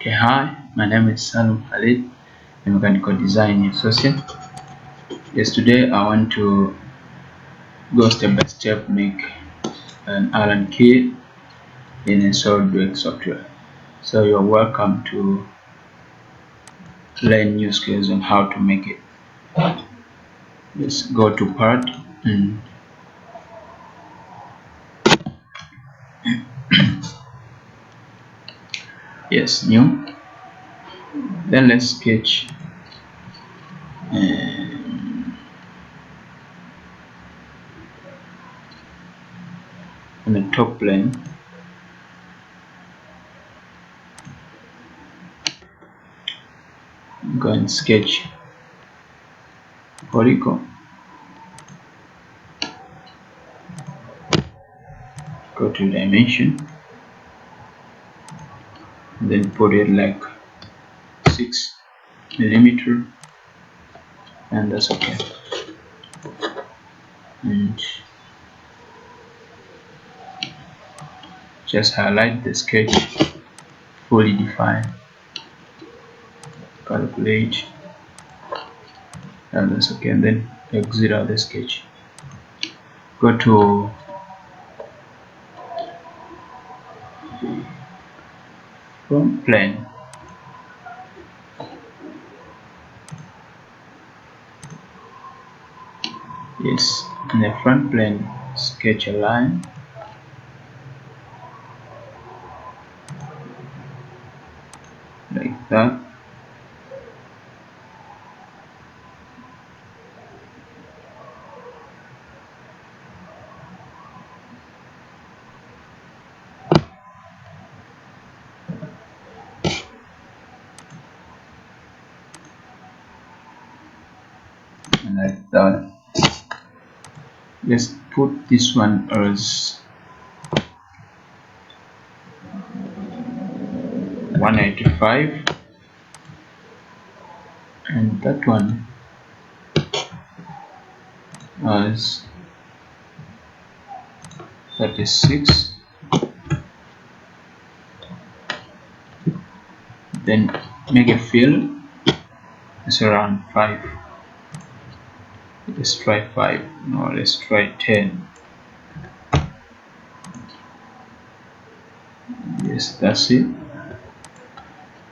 Okay, hi, my name is Salum Khalid, a mechanical design associate. Yes, today I want to go step by step, make an Allen key in a SolidWorks software. So you're welcome to learn new skills on how to make it. Just go to part and yes, new. Then let's sketch on the top plane. Go and sketch polygon. Go to dimension. Then put it like 6 millimeter, and that's okay. And just highlight the sketch, fully define, calculate, and that's okay. And then exit out the sketch. Go to front plane. Yes, in the front plane, sketch a line. Like that. And like that. Let's put this one as 185, and that one as 36. Then make a fill. It's around 5. Let's try 5. No, let's try 10. Yes, that's it.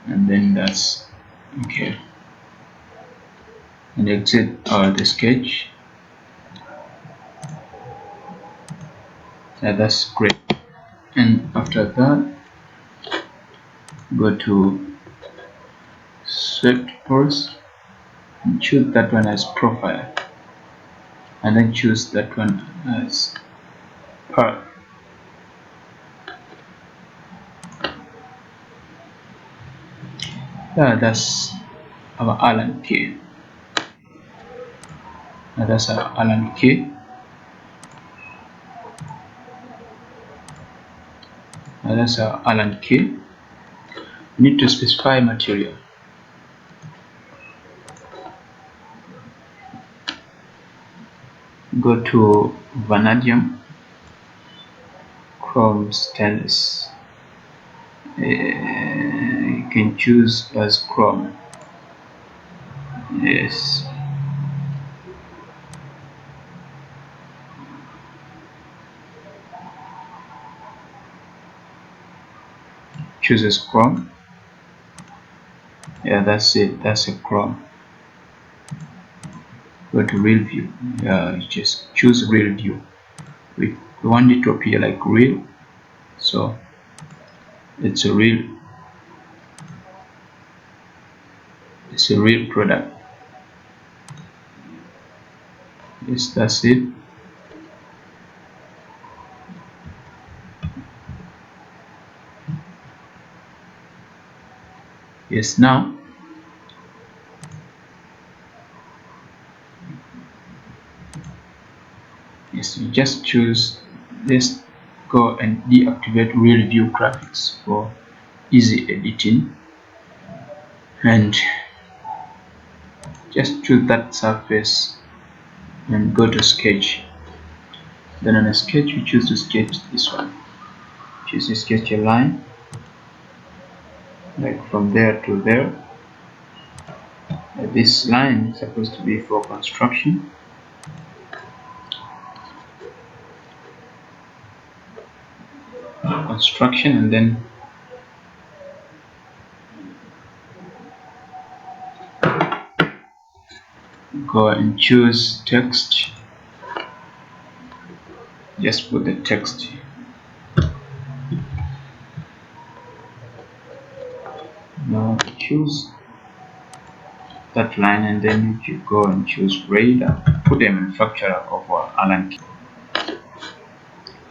And then that's okay. And exit the sketch. Yeah, that's great. And after that, go to swept pores and choose that one as profile, and then choose that one as path. Yeah, that's our Allen key. That's our Allen key. That's our Allen key. We need to specify material. Go to vanadium, chrome, stainless. You can choose as chrome. Yes. Choose as chrome. Yeah, that's it. That's a chrome. Go to real view. Just choose real view. We want it to appear like real, so it's a real product. Yes, that's it. Yes, now yes, you just choose this. Go and deactivate real view graphics for easy editing, and just choose that surface and go to sketch. Then on a sketch, you choose to sketch this one. Choose to sketch a line, like from there to there. This line is supposed to be for construction. And then go and choose text. Just put the text. Now choose that line, and then you go and choose radar. Put the manufacturer of our Allen key.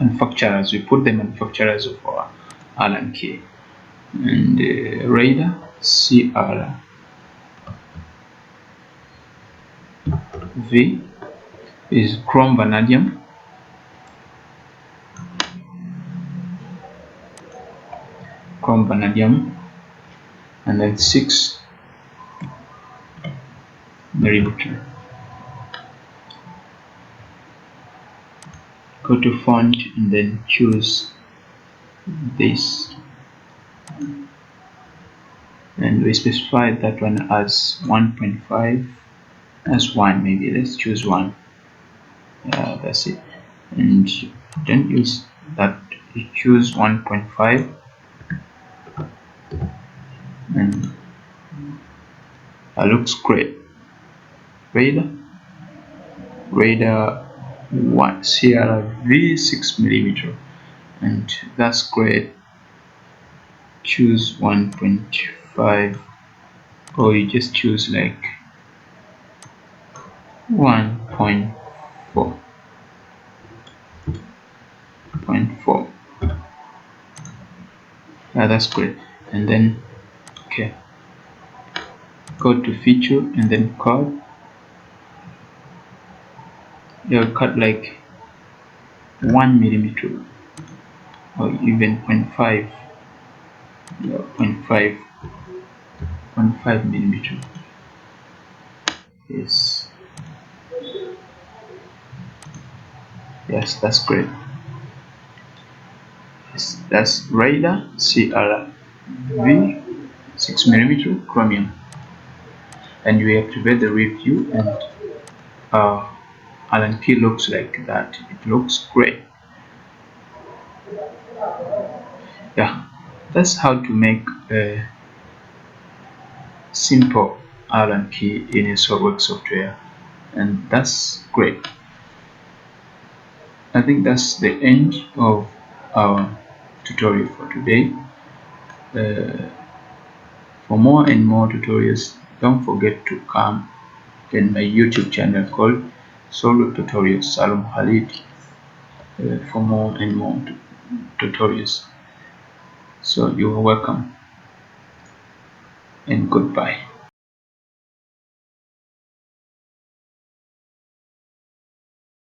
Manufacturers, we put the manufacturers of our Allen key. And radar CRV is chrome vanadium. And then 6 millimeter. Go to font and then choose this, and we specify that one as 1.5, as 1, maybe let's choose 1. That's it. And don't use that, you choose 1.5, and that looks great. Radar 1 CRV 6 millimeter, and that's great. Choose 1.5, or you just choose like 1.4. That's great. And then okay, go to feature and then cut. You'll cut like 1 millimeter or even 0.5, 0.5 millimeter. Yes, that's great. Yes, that's radar CRV 6 millimeter chromium, and we activate the review, and Allen key looks like that. It looks great. Yeah, that's how to make a simple Allen key in a SolidWorks software, and that's great. I think that's the end of our tutorial for today. For more and more tutorials, don't forget to come in my YouTube channel called SolidWorks Tutorials Salum Khalid for more and more tutorials. So you are welcome, and goodbye.